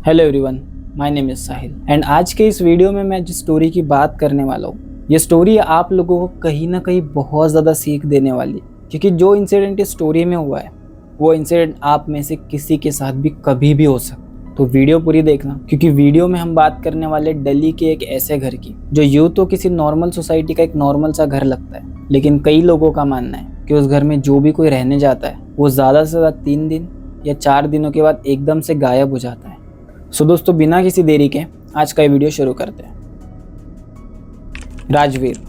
Hello everyone, my name is Sahil and आज के इस वीडियो में मैं जिस स्टोरी की बात करने वाला हूँ, ये स्टोरी आप लोगों को कहीं ना कहीं बहुत ज़्यादा सीख देने वाली है। क्योंकि जो इंसिडेंट इस स्टोरी में हुआ है वो इंसिडेंट आप में से किसी के साथ भी कभी भी हो सकता है। तो वीडियो पूरी देखना, क्योंकि वीडियो में हम बात करने वाले दिल्ली के एक ऐसे घर की जो यूँ तो किसी नॉर्मल सोसाइटी का एक नॉर्मल सा घर लगता है, लेकिन कई लोगों का मानना है कि उस घर में जो भी कोई रहने जाता है वो ज़्यादा से ज़्यादा 3 दिन या 4 दिनों के बाद एकदम से गायब हो जाता है। सो दोस्तों, बिना किसी देरी के आज का ये वीडियो शुरू करते हैं। राजवीर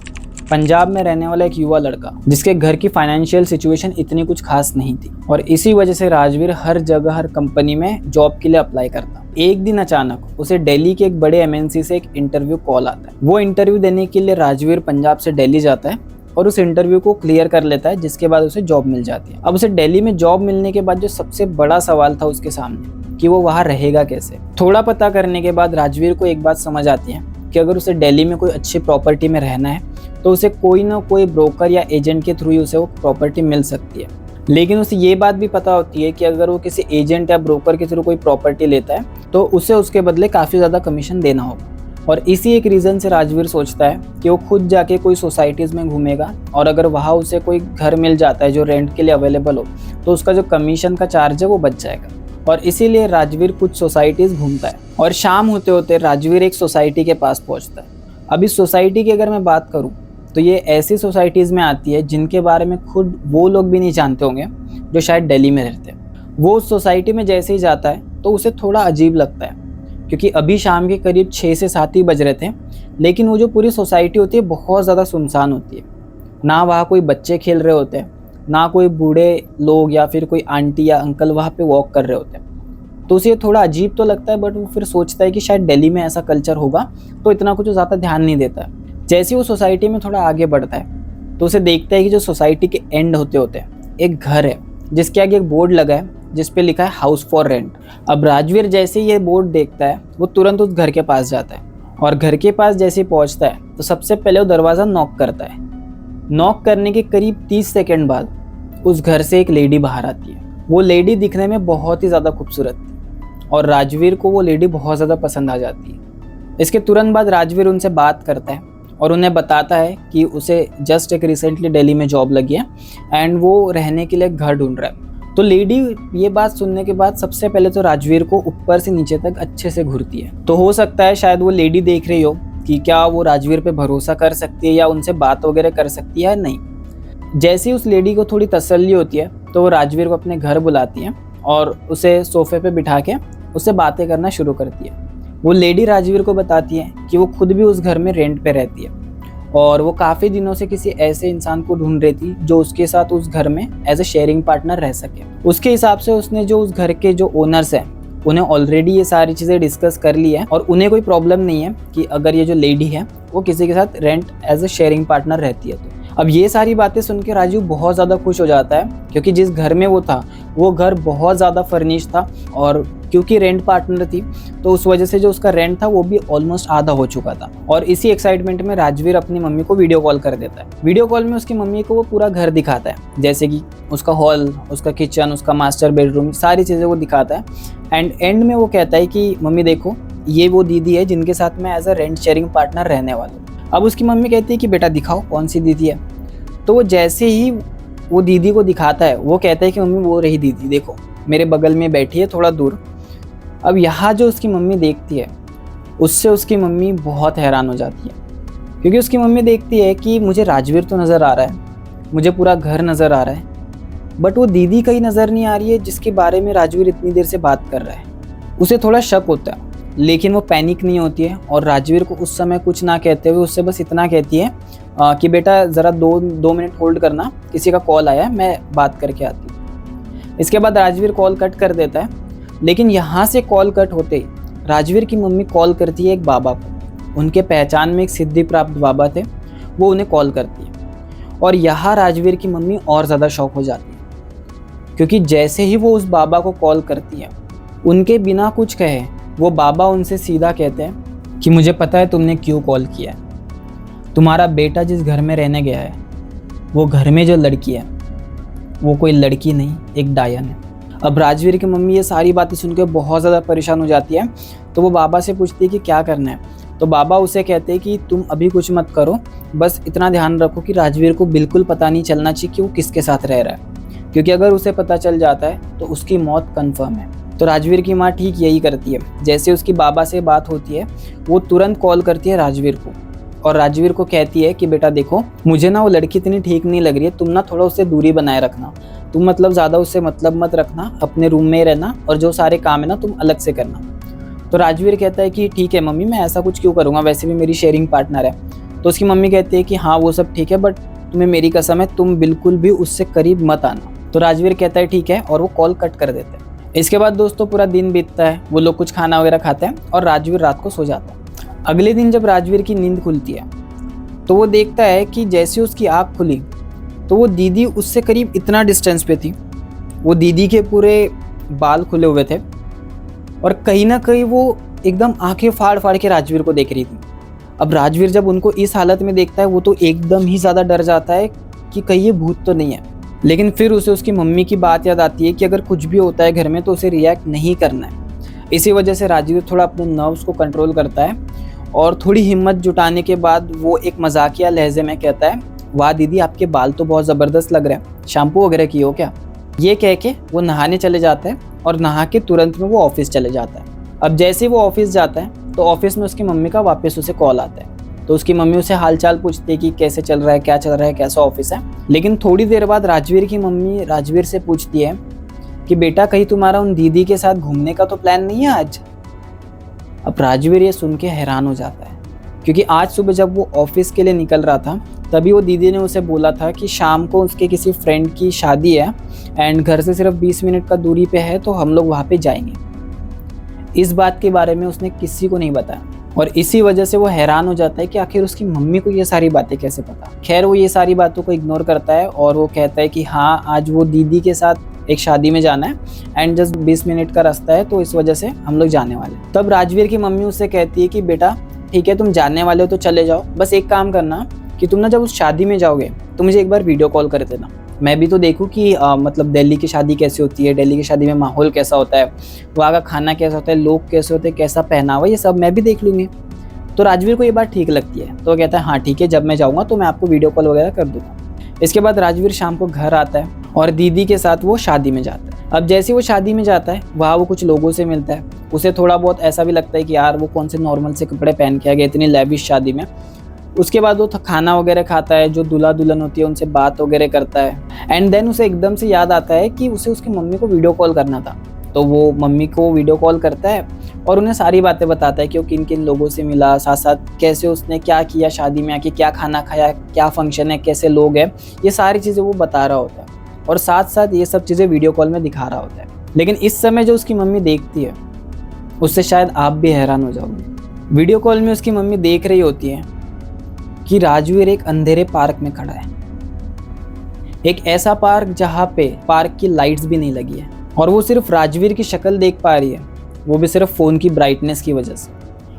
पंजाब में रहने वाला एक युवा लड़का जिसके घर की फाइनेंशियल सिचुएशन इतनी कुछ खास नहीं थी और इसी वजह से राजवीर हर जगह हर कंपनी में जॉब के लिए अप्लाई करता। एक दिन अचानक उसे दिल्ली के एक बड़े एमएनसी से एक इंटरव्यू कॉल आता है। वो इंटरव्यू देने के लिए राजवीर पंजाब से दिल्ली जाता है और उस इंटरव्यू को क्लियर कर लेता है, जिसके बाद उसे जॉब मिल जाती है। अब उसे दिल्ली में जॉब मिलने के बाद जो सबसे बड़ा सवाल था उसके सामने कि वो वहाँ रहेगा कैसे। थोड़ा पता करने के बाद राजवीर को एक बात समझ आती है कि अगर उसे दिल्ली में कोई अच्छी प्रॉपर्टी में रहना है तो उसे कोई ना कोई ब्रोकर या एजेंट के थ्रू ही उसे वो प्रॉपर्टी मिल सकती है। लेकिन उसे ये बात भी पता होती है कि अगर वो किसी एजेंट या ब्रोकर के थ्रू कोई प्रॉपर्टी लेता है तो उसे उसके बदले काफ़ी ज़्यादा कमीशन देना होगा। और इसी एक रीज़न से राजवीर सोचता है कि वो खुद जाके कोई सोसाइटीज़ में घूमेगा और अगर वहाँ उसे कोई घर मिल जाता है जो रेंट के लिए अवेलेबल हो तो उसका जो कमीशन का चार्ज है वो बच जाएगा। और इसीलिए राजवीर कुछ सोसाइटीज़ घूमता है और शाम होते होते राजवीर एक सोसाइटी के पास पहुंचता है। अब इस सोसाइटी की अगर मैं बात करूं तो ये ऐसी सोसाइटीज़ में आती है जिनके बारे में खुद वो लोग भी नहीं जानते होंगे जो शायद दिल्ली में रहते हैं। वो उस सोसाइटी में जैसे ही जाता है तो उसे थोड़ा अजीब लगता है, क्योंकि अभी शाम के करीब 6 से 7 ही बज रहे थे, लेकिन वो जो पूरी सोसाइटी होती है बहुत ज़्यादा सुनसान होती है। ना वहाँ कोई बच्चे खेल रहे होते हैं, ना कोई बूढ़े लोग या फिर कोई आंटी या अंकल वहाँ पे वॉक कर रहे होते हैं। तो उसे थोड़ा अजीब तो लगता है, बट वो फिर सोचता है कि शायद दिल्ली में ऐसा कल्चर होगा तो इतना कुछ ज़्यादा ध्यान नहीं देता है। जैसे ही वो सोसाइटी में थोड़ा आगे बढ़ता है तो उसे देखता है कि जो सोसाइटी के एंड होते होते एक घर है जिसके आगे एक बोर्ड लगा है जिस पे लिखा है हाउस फॉर रेंट। अब राजवीर जैसे ही ये बोर्ड देखता है वो तुरंत उस घर के पास जाता है और घर के पास जैसे ही पहुँचता है तो सबसे पहले वो दरवाज़ा नॉक करता है। नॉक करने के करीब 30 सेकेंड बाद उस घर से एक लेडी बाहर आती है। वो लेडी दिखने में बहुत ही ज़्यादा खूबसूरत थी और राजवीर को वो लेडी बहुत ज़्यादा पसंद आ जाती है। इसके तुरंत बाद राजवीर उनसे बात करता है और उन्हें बताता है कि उसे जस्ट एक रिसेंटली दिल्ली में जॉब लगी है एंड वो रहने के लिए घर ढूंढ रहा है। तो लेडी ये बात सुनने के बाद सबसे पहले तो राजवीर को ऊपर से नीचे तक अच्छे से घूरती है। तो हो सकता है शायद वो लेडी देख रही हो कि क्या वो राजवीर पे भरोसा कर सकती है या उनसे बात वगैरह कर सकती है या नहीं। जैसे ही उस लेडी को थोड़ी तसल्ली होती है तो वो राजवीर को अपने घर बुलाती है और उसे सोफे पे बिठा के उससे बातें करना शुरू करती है। वो लेडी राजवीर को बताती है कि वो खुद भी उस घर में रेंट पे रहती है और वो काफ़ी दिनों से किसी ऐसे इंसान को ढूंढ रही थी जो उसके साथ उस घर में एज ए शेयरिंग पार्टनर रह सके। उसके हिसाब से उसने जो उस घर के जो ओनर्स हैं उन्हें ऑलरेडी ये सारी चीज़ें डिस्कस कर ली है और उन्हें कोई प्रॉब्लम नहीं है कि अगर ये जो लेडी है वो किसी के साथ rent as a sharing partner रहती है। तो अब ये सारी बातें सुन के राजू बहुत ज़्यादा खुश हो जाता है, क्योंकि जिस घर में वो था वो घर बहुत ज़्यादा फर्निश था और क्योंकि रेंट पार्टनर थी तो उस वजह से जो उसका रेंट था वो भी ऑलमोस्ट आधा हो चुका था। और इसी एक्साइटमेंट में राजवीर अपनी मम्मी को वीडियो कॉल कर देता है। वीडियो कॉल में उसकी मम्मी को वो पूरा घर दिखाता है, जैसे कि उसका हॉल, उसका किचन, उसका मास्टर बेडरूम, सारी चीज़ें वो दिखाता है। एंड में वो कहता है कि मम्मी देखो, ये वो दीदी है जिनके साथ मैं as a rent sharing partner रहने वाला हूँ। अब उसकी मम्मी कहती है कि बेटा दिखाओ कौन सी दीदी है। तो वो जैसे ही वो दीदी को दिखाता है वो कहता है कि मम्मी वो रही दीदी, देखो मेरे बगल में बैठी है थोड़ा दूर। अब यहाँ जो उसकी मम्मी देखती है उससे उसकी मम्मी बहुत हैरान हो जाती है, क्योंकि उसकी मम्मी देखती है कि मुझे राजवीर तो नज़र आ रहा है, मुझे पूरा घर नज़र आ रहा है, बट वो दीदी कहीं नज़र नहीं आ रही है जिसके बारे में राजवीर इतनी देर से बात कर रहा है। उसे थोड़ा शक होता है, लेकिन वो पैनिक नहीं होती है और राजवीर को उस समय कुछ ना कहते हुए उससे बस इतना कहती है कि बेटा ज़रा 2 मिनट होल्ड करना, किसी का कॉल आया है, मैं बात करके आती हूँ। इसके बाद राजवीर कॉल कट कर देता है, लेकिन यहाँ से कॉल कट होते ही राजवीर की मम्मी कॉल करती है एक बाबा को। उनके पहचान में एक सिद्धि प्राप्त बाबा थे, वो उन्हें कॉल करती है और यहाँ राजवीर की मम्मी और ज़्यादा शॉक हो जाती है, क्योंकि जैसे ही वो उस बाबा को कॉल करती है उनके बिना कुछ कहे वो बाबा उनसे सीधा कहते हैं कि मुझे पता है तुमने क्यों कॉल किया है। तुम्हारा बेटा जिस घर में रहने गया है वो घर में जो लड़की है वो कोई लड़की नहीं, एक डायन है। अब राजवीर की मम्मी ये सारी बातें सुन के बहुत ज़्यादा परेशान हो जाती है, तो वो बाबा से पूछती है कि क्या करना है। तो बाबा उसे कहते हैं कि तुम अभी कुछ मत करो, बस इतना ध्यान रखो कि राजवीर को बिल्कुल पता नहीं चलना चाहिए कि वो किसके साथ रह रहा है, क्योंकि अगर उसे पता चल जाता है तो उसकी मौत कन्फर्म है। तो राजवीर की माँ ठीक यही करती है। जैसे उसकी बाबा से बात होती है, वो तुरंत कॉल करती है राजवीर को और राजवीर को कहती है कि बेटा देखो, मुझे ना वो लड़की इतनी ठीक नहीं लग रही है, तुम ना थोड़ा उससे दूरी बनाए रखना, तुम मतलब ज़्यादा उससे मतलब मत रखना, अपने रूम में ही रहना और जो सारे काम है ना तुम अलग से करना। तो राजवीर कहता है कि ठीक है मम्मी, मैं ऐसा कुछ क्यों करूँगा, वैसे भी मेरी शेयरिंग पार्टनर है। तो उसकी मम्मी कहती है कि हाँ वो सब ठीक है, बट तुम्हें मेरी कसम है तुम बिल्कुल भी उससे करीब मत आना। तो राजवीर कहता है ठीक है, और वो कॉल कट कर देते हैं। इसके बाद दोस्तों पूरा दिन बीतता है, वो लोग कुछ खाना वगैरह खाते हैं और राजवीर रात को सो जाता है। अगले दिन जब राजवीर की नींद खुलती है तो वो देखता है कि जैसे उसकी आँख खुली तो वो दीदी उससे करीब इतना डिस्टेंस पे थी। वो दीदी के पूरे बाल खुले हुए थे और कहीं ना कहीं वो एकदम आंखें फाड़ फाड़ के राजवीर को देख रही थी। अब राजवीर जब उनको इस हालत में देखता है वो तो एकदम ही ज़्यादा डर जाता है कि कहीं ये भूत तो नहीं है। लेकिन फिर उसे उसकी मम्मी की बात याद आती है कि अगर कुछ भी होता है घर में तो उसे रिएक्ट नहीं करना है। इसी वजह से राजवीर थोड़ा अपने नर्व्स को कंट्रोल करता है और थोड़ी हिम्मत जुटाने के बाद वो एक मजाकिया लहजे में कहता है, वाह दीदी आपके बाल तो बहुत ज़बरदस्त लग रहे हैं, शैम्पू वगैरह किए हो क्या। ये कह के वो नहाने चले जाता है और नहा के तुरंत में वो ऑफिस चले जाता है। अब जैसे ही वो ऑफिस जाता है तो ऑफिस में उसकी मम्मी का वापस उसे कॉल आता है। तो उसकी मम्मी उसे हालचाल पूछती है कि कैसे चल रहा है, क्या चल रहा है, कैसा ऑफिस है। लेकिन थोड़ी देर बाद राजवीर की मम्मी राजवीर से पूछती है कि बेटा कहीं तुम्हारा उन दीदी के साथ घूमने का तो प्लान नहीं है आज। अब राजवीर ये सुन के हैरान हो जाता है, क्योंकि आज सुबह जब वो ऑफिस के लिए निकल रहा था तभी वो दीदी ने उसे बोला था कि शाम को उसके किसी फ्रेंड की शादी है एंड घर से सिर्फ 20 मिनट का दूरी पे है, तो हम लोग वहाँ पे जाएंगे। इस बात के बारे में उसने किसी को नहीं बताया और इसी वजह से वो हैरान हो जाता है कि आखिर उसकी मम्मी को ये सारी बातें कैसे पता। खैर वो ये सारी बातों को इग्नोर करता है और वो कहता है कि हाँ आज वो दीदी के साथ एक शादी में जाना है एंड जस्ट 20 मिनट का रास्ता है, तो इस वजह से हम लोग जाने वाले। तब राजवीर की मम्मी उससे कहती है कि बेटा ठीक है तुम जाने वाले हो तो चले जाओ, बस एक काम करना कि तुम ना जब उस शादी में जाओगे तो मुझे एक बार वीडियो कॉल कर देना, मैं भी तो देखूं कि मतलब दिल्ली की शादी कैसी होती है, दिल्ली की शादी में माहौल कैसा होता है, वहाँ का खाना कैसा होता है, लोग कैसे होते हैं, कैसा पहनावा, ये सब मैं भी देख लूँगी। तो राजवीर को ये बात ठीक लगती है, तो वो कहता है हाँ ठीक है, जब मैं जाऊँगा तो मैं आपको वीडियो कॉल वगैरह कर दूँगा। इसके बाद राजवीर शाम को घर आता है और दीदी के साथ वो शादी में जाता है। अब जैसे वो शादी में जाता है वहाँ वो कुछ लोगों से मिलता है, उसे थोड़ा बहुत ऐसा भी लगता है कि यार वो कौन से नॉर्मल से कपड़े पहन के आ गए इतनी लैविश शादी में। उसके बाद वो खाना वगैरह खाता है, जो दूल्हा दुल्हन होती है उनसे बात वगैरह करता है एंड देन उसे एकदम से याद आता है कि उसे उसकी मम्मी को वीडियो कॉल करना था। तो वो मम्मी को वीडियो कॉल करता है और उन्हें सारी बातें बताता है कि वो किन किन लोगों से मिला, साथ साथ कैसे उसने क्या किया शादी में आके, क्या खाना खाया, क्या फंक्शन है, कैसे लोग हैं, ये सारी चीज़ें वो बता रहा होता है और साथ साथ ये सब चीज़ें वीडियो कॉल में दिखा रहा होता है। लेकिन इस समय जो उसकी मम्मी देखती है उससे शायद आप भी हैरान हो जाओगे। वीडियो कॉल में उसकी मम्मी देख रही होती है कि राजवीर एक अंधेरे पार्क में खड़ा है, एक ऐसा पार्क जहाँ पे पार्क की लाइट्स भी नहीं लगी है और वो सिर्फ राजवीर की शक्ल देख पा रही है, वो भी सिर्फ फ़ोन की ब्राइटनेस की वजह से।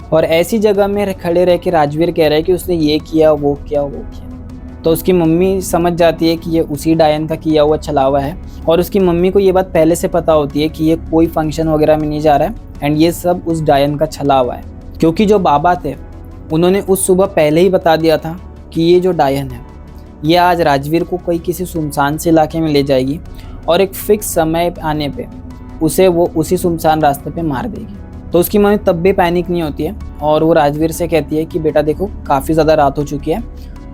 और ऐसी जगह में खड़े रह के राजवीर कह रहा है कि उसने ये किया वो किया वो किया। तो उसकी मम्मी समझ जाती है कि ये उसी डायन का किया हुआ छलावा है और उसकी मम्मी को ये बात पहले से पता होती है कि ये कोई फंक्शन वगैरह में नहीं जा रहा है एंड ये सब उस डायन का छलावा है, क्योंकि जो बाबा थे उन्होंने उस सुबह पहले ही बता दिया था कि ये जो डायन है ये आज राजवीर को कोई किसी सुनसान से इलाके में ले जाएगी और एक फिक्स समय आने पे उसे वो उसी सुनसान रास्ते पे मार देगी। तो उसकी मम्मी तब भी पैनिक नहीं होती है और वो राजवीर से कहती है कि बेटा देखो काफ़ी ज़्यादा रात हो चुकी है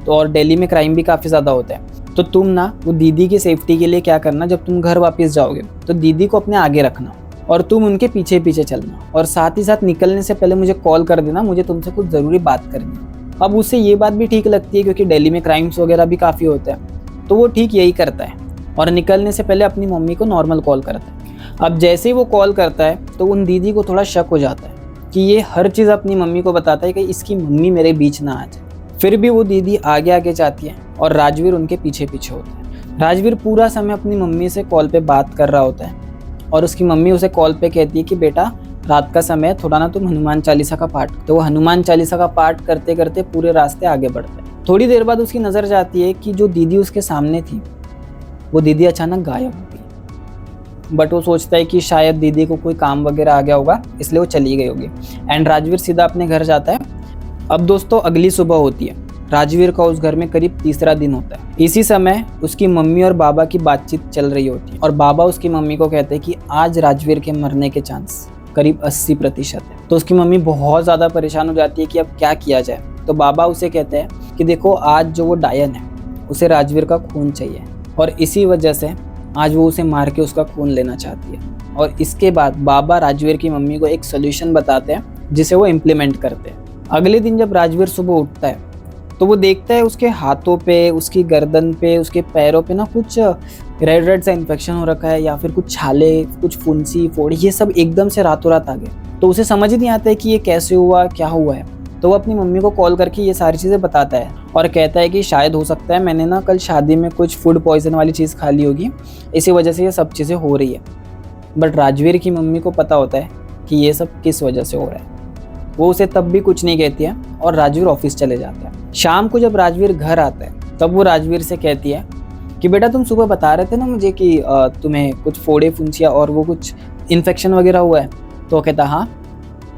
तो और दिल्ली में क्राइम भी काफ़ी ज़्यादा होता है, तो तुम ना वो दीदी की सेफ्टी के लिए क्या करना, जब तुम घर वापस जाओगे तो दीदी को अपने आगे रखना और तुम उनके पीछे पीछे चलना और साथ ही साथ निकलने से पहले मुझे कॉल कर देना, मुझे तुमसे कुछ ज़रूरी बात करनी है। अब उसे ये बात भी ठीक लगती है क्योंकि दिल्ली में क्राइम्स वगैरह भी काफ़ी होते हैं, तो वो ठीक यही करता है और निकलने से पहले अपनी मम्मी को नॉर्मल कॉल करता है। अब जैसे ही वो कॉल करता है तो उन दीदी को थोड़ा शक हो जाता है कि ये हर चीज़ अपनी मम्मी को बताता है कि इसकी मम्मी मेरे बीच ना आ जाए। फिर भी वो दीदी आगे आगे जाती है और राजवीर उनके पीछे पीछे होता है। राजवीर पूरा समय अपनी मम्मी से कॉल पे बात कर रहा होता है और उसकी मम्मी उसे कॉल पे कहती है कि बेटा रात का समय थोड़ा ना तुम हनुमान चालीसा का पाठ। तो वो हनुमान चालीसा का पाठ करते करते पूरे रास्ते आगे बढ़ते हैं। थोड़ी देर बाद उसकी नज़र जाती है कि जो दीदी उसके सामने थी वो दीदी अचानक गायब हो गई। बट वो सोचता है कि शायद दीदी को कोई काम वगैरह आ गया होगा, इसलिए वो चली गई होगी। एंड राजवीर सीधा अपने घर जाता है। अब दोस्तों अगली सुबह होती है। राजवीर का उस घर में करीब तीसरा दिन होता है। इसी समय उसकी मम्मी और बाबा की बातचीत चल रही होती है और बाबा उसकी मम्मी को कहते हैं कि आज राजवीर के मरने के चांस करीब 80% है। तो उसकी मम्मी बहुत ज़्यादा परेशान हो जाती है कि अब क्या किया जाए। तो बाबा उसे कहते हैं कि देखो, आज जो वो डायन है उसे राजवीर का खून चाहिए और इसी वजह से आज वो उसे मार के उसका खून लेना चाहती है। और इसके बाद बाबा राजवीर की मम्मी को एक सोल्यूशन बताते हैं जिसे वो इम्प्लीमेंट करते हैं। अगले दिन जब राजवीर सुबह उठता है तो वो देखता है उसके हाथों पे, उसकी गर्दन पे, उसके पैरों पे ना कुछ रेड रेड सा इन्फेक्शन हो रखा है या फिर कुछ छाले, कुछ फुंसी फोड़ी, ये सब एकदम से रातों रात आ गए। तो उसे समझ ही नहीं आता है कि ये कैसे हुआ, क्या हुआ है। तो वो अपनी मम्मी को कॉल करके ये सारी चीज़ें बताता है और कहता है कि शायद हो सकता है मैंने ना कल शादी में कुछ फूड पॉइजन वाली चीज़ खा ली होगी, इसी वजह से ये सब चीज़ें हो रही है। बट राजवीर की मम्मी को पता होता है कि ये सब किस वजह से हो रहा है। वो उसे तब भी कुछ नहीं कहती है और राजवीर ऑफिस चले जाता है। शाम को जब राजवीर घर आता है तब वो राजवीर से कहती है कि बेटा तुम सुबह बता रहे थे ना मुझे कि तुम्हें कुछ फोड़े फुंसिया और वो कुछ इन्फेक्शन वगैरह हुआ है। तो वो कहता हाँ।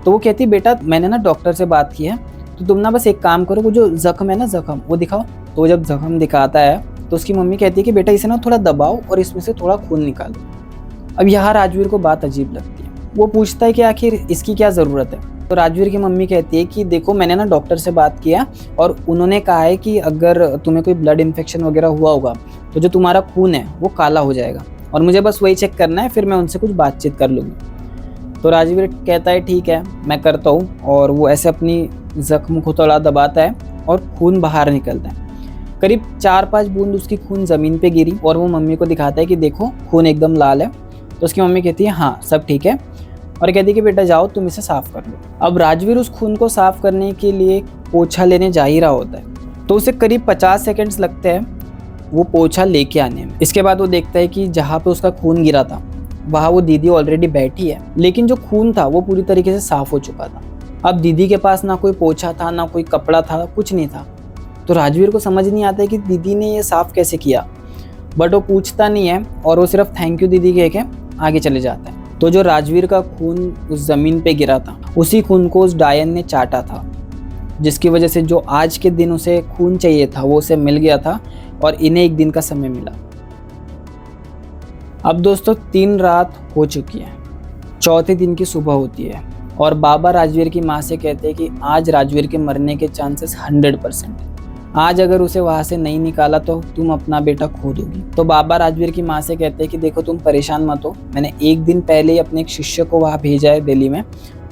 तो वो कहती बेटा मैंने ना डॉक्टर से बात की है, तो तुम ना बस एक काम करो, वो जो जख्म है ना, जख्म वो दिखाओ। तो जब जख्म दिखाता है तो उसकी मम्मी कहती है कि बेटा इसे ना थोड़ा दबाओ और इसमें से थोड़ा खून निकालो। अब यहाँ राजवीर को बात अजीब लगती है। वो पूछता है कि आखिर इसकी क्या ज़रूरत है। तो राजवीर की मम्मी कहती है कि देखो मैंने ना डॉक्टर से बात किया और उन्होंने कहा है कि अगर तुम्हें कोई ब्लड इन्फेक्शन वगैरह हुआ होगा तो जो तुम्हारा खून है वो काला हो जाएगा और मुझे बस वही चेक करना है, फिर मैं उनसे कुछ बातचीत कर लूँगी। तो राजवीर कहता है ठीक है मैं करता हूँ और वो ऐसे अपनी जख्म को थोड़ा दबाता है और खून बाहर निकलता है। करीब 4-5 बूंद उसकी खून ज़मीन पे गिरी और वो मम्मी को दिखाता है कि देखो खून एकदम लाल है। तो उसकी मम्मी कहती है हाँ सब ठीक है और कहती है कि बेटा जाओ तुम इसे साफ़ कर लो। अब राजवीर उस खून को साफ़ करने के लिए पोछा लेने जा ही रहा होता है तो उसे करीब 50 सेकंड्स लगते हैं वो पोछा लेके आने में। इसके बाद वो देखता है कि जहाँ पे उसका खून गिरा था वहाँ वो दीदी ऑलरेडी बैठी है, लेकिन जो खून था वो पूरी तरीके से साफ़ हो चुका था। अब दीदी के पास ना कोई पोछा था, ना कोई कपड़ा था, कुछ नहीं था। तो राजवीर को समझ नहीं आता है कि दीदी ने ये साफ़ कैसे किया, बट वो पूछता नहीं है और वो सिर्फ थैंक यू दीदी कह के आगे चले जाता है। तो जो राजवीर का खून उस ज़मीन पे गिरा था उसी खून को उस डायन ने चाटा था, जिसकी वजह से जो आज के दिन उसे खून चाहिए था वो उसे मिल गया था और इन्हें एक दिन का समय मिला। अब दोस्तों 3 रात हो चुकी है, चौथे दिन की सुबह होती है और बाबा राजवीर की माँ से कहते हैं कि आज राजवीर के मरने के चांसेस 100% है। आज अगर उसे वहाँ से नहीं निकाला तो तुम अपना बेटा खो दोगी। तो बाबा राजवीर की माँ से कहते हैं कि देखो तुम परेशान मत हो, मैंने एक दिन पहले ही अपने एक शिष्य को वहाँ भेजा है दिल्ली में।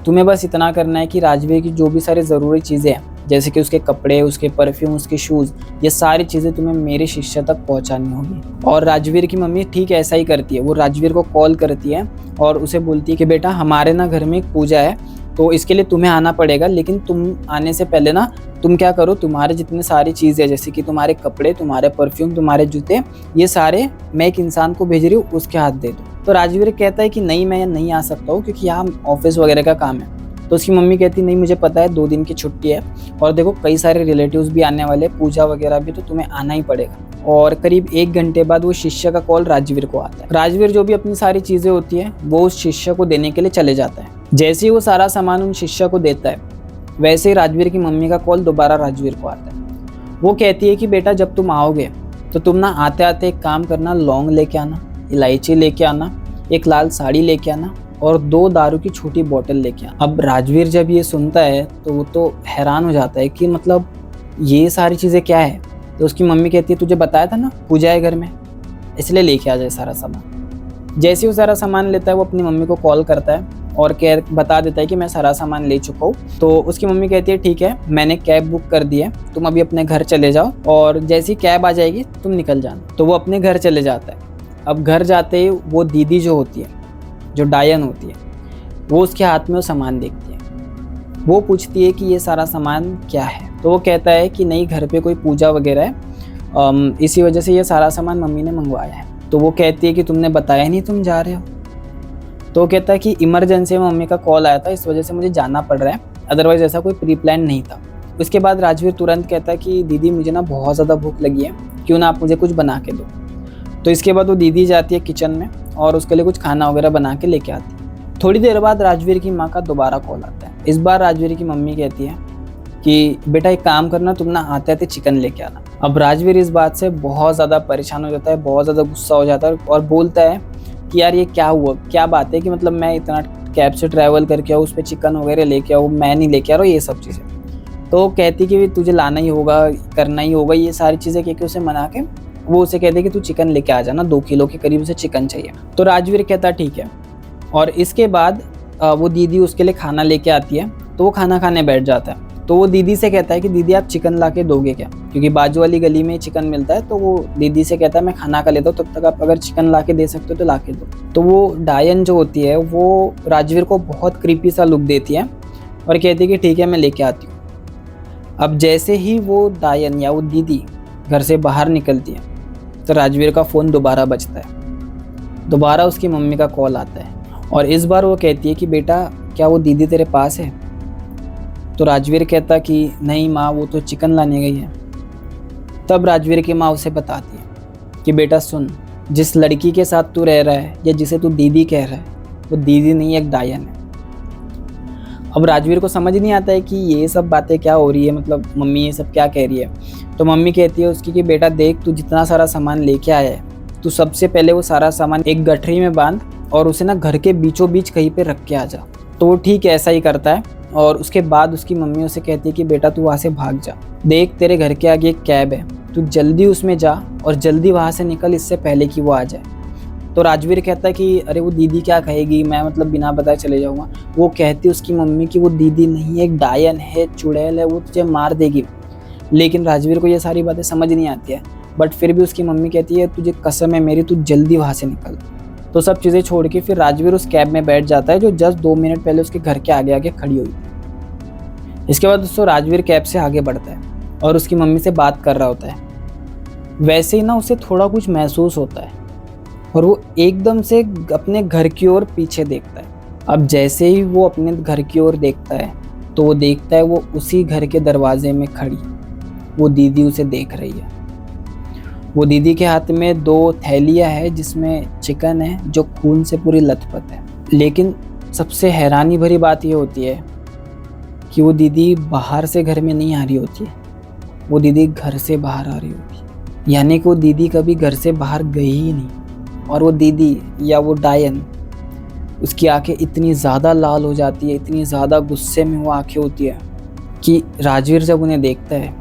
तुम्हें बस इतना करना है कि राजवीर की जो भी सारी ज़रूरी चीज़ें हैं जैसे कि उसके कपड़े, उसके परफ्यूम, उसके शूज़, ये सारी चीज़ें तुम्हें मेरे शिष्य तक पहुँचानी होगी। और राजवीर की मम्मी ठीक ऐसा ही करती है। वो राजवीर को कॉल करती है और उसे बोलती है कि बेटा हमारे ना घर में एक पूजा है तो इसके लिए तुम्हें आना पड़ेगा, लेकिन तुम आने से पहले ना तुम क्या करो, तुम्हारे जितने सारी चीज़ें जैसे कि तुम्हारे कपड़े, तुम्हारे परफ्यूम, तुम्हारे जूते, ये सारे मैं एक इंसान को भेज रही हूँ, उसके हाथ दे दो। तो राजवीर कहता है कि नहीं मैं नहीं आ सकता हूँ क्योंकि यहाँ ऑफिस वगैरह का काम है। तो उसकी मम्मी कहती नहीं मुझे पता है 2 दिन की छुट्टी है और देखो कई सारे रिलेटिव्स भी आने वाले, पूजा वगैरह भी, तो तुम्हें आना ही पड़ेगा। और करीब 1 घंटे बाद वो शिष्य का कॉल राजवीर को आता है। राजवीर जो भी अपनी सारी चीज़ें होती है वो उस शिष्य को देने के लिए चले जाता है। जैसे ही वो सारा सामान उन शिष्य को देता है वैसे ही राजवीर की मम्मी का कॉल दोबारा राजवीर को आता है। वो कहती है कि बेटा जब तुम आओगे तो तुम ना आते आते एक काम करना, लौंग लेके आना, इलायची लेके आना, एक लाल साड़ी लेके आना और 2 दारू की छोटी बोतल लेके आना। अब राजवीर जब ये सुनता है तो वो तो हैरान हो जाता है कि मतलब ये सारी चीज़ें क्या है। तो उसकी मम्मी कहती है तुझे बताया था ना पूजा है घर में, इसलिए लेके आ जाए सारा सामान। जैसे ही वो सारा सामान लेता है वो अपनी मम्मी को कॉल करता है और बता देता है कि मैं सारा सामान ले चुका हूँ। तो उसकी मम्मी कहती है ठीक है मैंने कैब बुक कर दी है, तुम अभी अपने घर चले जाओ और जैसी कैब आ जाएगी तुम निकल जाना। तो वो अपने घर चले जाता है। अब घर जाते ही वो दीदी जो होती है, जो डायन होती है, वो उसके हाथ में वो सामान देखती है। वो पूछती है कि ये सारा सामान क्या है। तो वो कहता है कि नहीं घर पे कोई पूजा वगैरह है, इसी वजह से ये सारा सामान मम्मी ने मंगवाया है। तो वो कहती है कि तुमने बताया नहीं तुम जा रहे हो। तो वो कहता है कि इमरजेंसी में मम्मी का कॉल आया था, इस वजह से मुझे जाना पड़ रहा है, अदरवाइज ऐसा कोई प्री प्लान नहीं था। उसके बाद राजवीर तुरंत कहता है कि दीदी मुझे ना बहुत ज़्यादा भूख लगी है, क्यों ना आप मुझे कुछ बना के दो। तो इसके बाद वो दीदी जाती है किचन में और उसके लिए कुछ खाना वगैरह बना के लेके आती है। थोड़ी देर बाद राजवीर की माँ का दोबारा कॉल आता है। इस बार राजवीर की मम्मी कहती है कि बेटा एक काम करना, तुम ना आते आते चिकन लेके आना। अब राजवीर इस बात से बहुत ज़्यादा परेशान हो जाता है, बहुत ज़्यादा गुस्सा हो जाता है और बोलता है कि यार ये क्या हुआ, क्या बात है कि मतलब मैं इतना कैब से ट्रैवल करके आऊँ, उस पर चिकन वगैरह लेके आऊँ, मैं नहीं लेके आ रहा हूँ ये सब चीज़ें। तो वो कहती कि तुझे लाना ही होगा, करना ही होगा, ये सारी चीज़ें कह के उसे मना के वो उसे कहते कि तू चिकन लेके आ जाना, 2 किलो के करीब उसे चिकन चाहिए। तो राजवीर कहता ठीक है। और इसके बाद वो दीदी उसके लिए खाना लेके आती है, तो वो खाना खाने बैठ जाता है। तो वो दीदी से कहता है कि दीदी आप चिकन ला के दोगे क्या, क्योंकि बाजू वाली गली में चिकन मिलता है। तो वो दीदी से कहता है मैं खाना खा लेता हूँ, तब तक आप अगर चिकन ला के दे सकते हो तो ला के दो। तो वो डायन जो होती है वो राजवीर को बहुत क्रीपी सा लुक देती है और कहती है कि ठीक है मैं लेके आती हूँ। अब जैसे ही वो डायन या वो दीदी घर से बाहर निकलती है तो राजवीर का फ़ोन दोबारा बजता है। दोबारा उसकी मम्मी का कॉल आता है और इस बार वो कहती है कि बेटा क्या वो दीदी तेरे पास है। तो राजवीर कहता कि नहीं माँ, वो तो चिकन लाने गई है। तब राजवीर की माँ उसे बताती है कि बेटा सुन, जिस लड़की के साथ तू रह रहा है या जिसे तू दीदी कह रहा है वो दीदी नहीं, एक डायन है। अब राजवीर को समझ नहीं आता है कि ये सब बातें क्या हो रही है, मतलब मम्मी ये सब क्या कह रही है। तो मम्मी कहती है उसकी कि बेटा देख, तू जितना सारा सामान लेके आया है, तू सबसे पहले वो सारा सामान एक गठरी में बांध और उसे ना घर के बीचों बीच कहीं पे रख के आ जा। तो वो ठीक है ऐसा ही करता है। और उसके बाद उसकी मम्मी उसे कहती है कि बेटा तू वहाँ से भाग जा, देख तेरे घर के आगे एक कैब है, तू जल्दी उसमें जा और जल्दी वहाँ से निकल, इससे पहले कि वो आ जाए। तो राजवीर कहता है कि अरे वो दीदी क्या कहेगी, मैं मतलब बिना बताए चले जाऊँगा। वो कहती है उसकी मम्मी कि वो दीदी नहीं, एक डायन है, चुड़ैल है, वो तुझे मार देगी। लेकिन राजवीर को ये सारी बातें समझ नहीं आती है, बट फिर भी उसकी मम्मी कहती है तुझे कसम है मेरी, तू जल्दी वहाँ से निकल। तो सब चीज़ें छोड़ के फिर राजवीर उस कैब में बैठ जाता है जो जस्ट 2 मिनट पहले उसके घर के आगे आगे खड़ी हुई थी। इसके बाद दोस्तों राजवीर कैब से आगे बढ़ता है और उसकी मम्मी से बात कर रहा होता है। वैसे ही ना उसे थोड़ा कुछ महसूस होता है और वो एकदम से अपने घर की ओर पीछे देखता है। अब जैसे ही वो अपने घर की ओर देखता है तो वो देखता है वो उसी घर के दरवाजे में खड़ी वो दीदी उसे देख रही है। वो दीदी के हाथ में 2 थैलियाँ है जिसमें चिकन है जो खून से पूरी लथपथ है। लेकिन सबसे हैरानी भरी बात ये होती है कि वो दीदी बाहर से घर में नहीं आ रही होती है, वो दीदी घर से बाहर आ रही होती है। यानी कि वो दीदी कभी घर से बाहर गई ही नहीं। और वो दीदी या वो डायन, उसकी आंखें इतनी ज़्यादा लाल हो जाती है, इतनी ज़्यादा गुस्से में वो आंखें होती है कि राजवीर जब उन्हें देखता है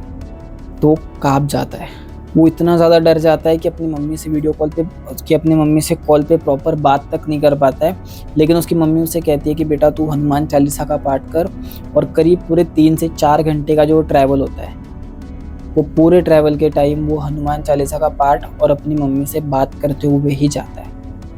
तो काँप जाता है। वो इतना ज़्यादा डर जाता है कि अपनी मम्मी से वीडियो कॉल पे अपनी मम्मी से कॉल पे प्रॉपर बात तक नहीं कर पाता है। लेकिन उसकी मम्मी उसे कहती है कि बेटा तू हनुमान चालीसा का पाठ कर। और करीब पूरे 3 से 4 घंटे का जो ट्रैवल होता है वो पूरे ट्रैवल के टाइम वो हनुमान चालीसा का पाठ और अपनी मम्मी से बात करते हुए ही जाता है।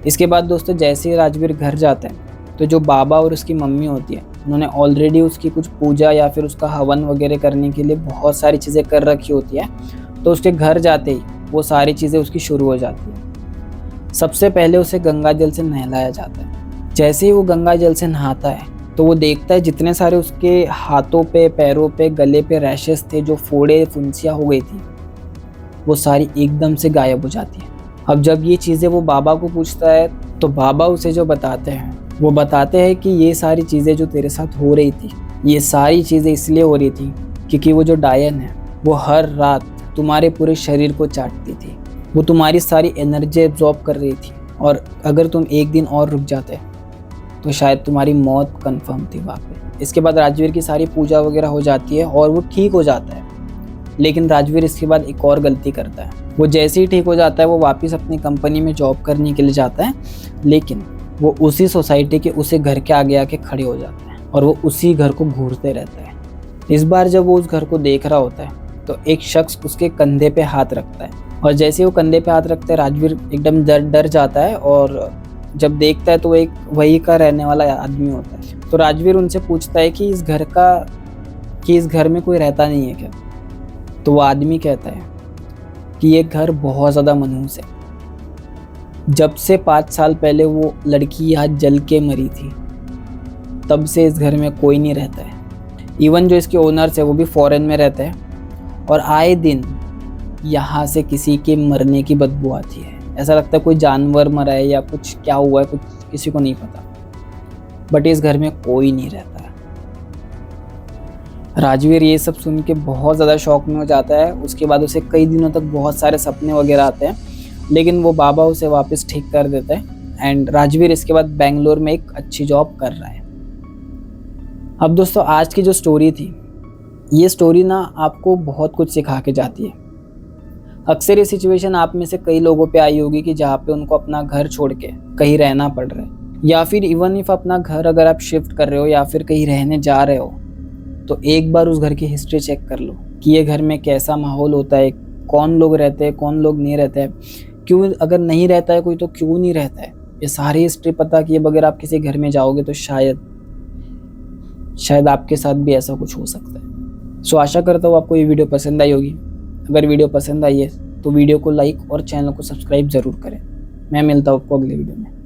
इसके बाद दोस्तों जैसे ही राजवीर घर जाता है तो जो बाबा और उसकी मम्मी होती है उन्होंने ऑलरेडी उसकी कुछ पूजा या फिर उसका हवन वगैरह करने के लिए बहुत सारी चीज़ें कर रखी होती है। तो उसके घर जाते ही वो सारी चीज़ें उसकी शुरू हो जाती है। सबसे पहले उसे गंगा जल से नहलाया जाता है। जैसे ही वो गंगा जल से नहाता है तो वो देखता है जितने सारे उसके हाथों पे, पैरों पे, गले पे रैशेस थे, जो फोड़े फुंसियाँ हो गई थी, वो सारी एकदम से गायब हो जाती है। अब जब ये चीज़ें वो बाबा को पूछता है तो बाबा उसे जो बताते हैं वो बताते हैं कि ये सारी चीज़ें जो तेरे साथ हो रही थी, ये सारी चीज़ें इसलिए हो रही थी क्योंकि वो जो डायन है वो हर रात तुम्हारे पूरे शरीर को चाटती थी। वो तुम्हारी सारी एनर्जी एब्जॉर्ब कर रही थी और अगर तुम एक दिन और रुक जाते तो शायद तुम्हारी मौत कंफर्म थी वहाँ पे। इसके बाद राजवीर की सारी पूजा वगैरह हो जाती है और वो ठीक हो जाता है। लेकिन राजवीर इसके बाद एक और गलती करता है। वो जैसे ही ठीक हो जाता है वो वापस अपनी कंपनी में जॉब करने के लिए जाता है, लेकिन वो उसी सोसाइटी के उसी घर के आगे आके खड़े हो जाते हैं और वो उसी घर को घूरते रहते हैं। इस बार जब वो उस घर को देख रहा होता है तो एक शख्स उसके कंधे पे हाथ रखता है और जैसे ही वो कंधे पे हाथ रखता है राजवीर एकदम डर जाता है और जब देखता है तो वो एक वही का रहने वाला आदमी होता है। तो राजवीर उनसे पूछता है कि इस घर में कोई रहता नहीं है क्या। तो वो आदमी कहता है कि ये घर बहुत ज़्यादा मनहूस है। जब से 5 साल पहले वो लड़की यहाँ जल के मरी थी तब से इस घर में कोई नहीं रहता है। इवन जो इसके ओनर्स है वो भी फॉरेन में रहते हैं और आए दिन यहाँ से किसी के मरने की बदबू आती है। ऐसा लगता है कोई जानवर मरा है या कुछ क्या हुआ है, कुछ किसी को नहीं पता। बट इस घर में कोई नहीं रहता है। राजवीर ये सब सुन के बहुत ज़्यादा शॉक में हो जाता है। उसके बाद उसे कई दिनों तक बहुत सारे सपने वगैरह आते हैं, लेकिन वो बाबा उसे वापस ठीक कर देते हैं एंड राजवीर इसके बाद बेंगलोर में एक अच्छी जॉब कर रहा है। अब दोस्तों, आज की जो स्टोरी थी, ये स्टोरी ना आपको बहुत कुछ सिखा के जाती है। अक्सर ये सिचुएशन आप में से कई लोगों पे आई होगी कि जहाँ पे उनको अपना घर छोड़ के कहीं रहना पड़ रहा है, या फिर इवन इफ अपना घर अगर आप शिफ्ट कर रहे हो या फिर कहीं रहने जा रहे हो, तो एक बार उस घर की हिस्ट्री चेक कर लो कि ये घर में कैसा माहौल होता है, कौन लोग रहते हैं, कौन लोग नहीं रहते हैं, क्यों अगर नहीं रहता है कोई तो क्यों नहीं रहता है। ये सारी हिस्ट्री पता किए बगैर आप किसी घर में जाओगे तो शायद आपके साथ भी ऐसा कुछ हो सकता है। सो आशा करता हूँ आपको ये वीडियो पसंद आई होगी। अगर वीडियो पसंद आई है तो वीडियो को लाइक और चैनल को सब्सक्राइब ज़रूर करें। मैं मिलता हूँ आपको अगले वीडियो में।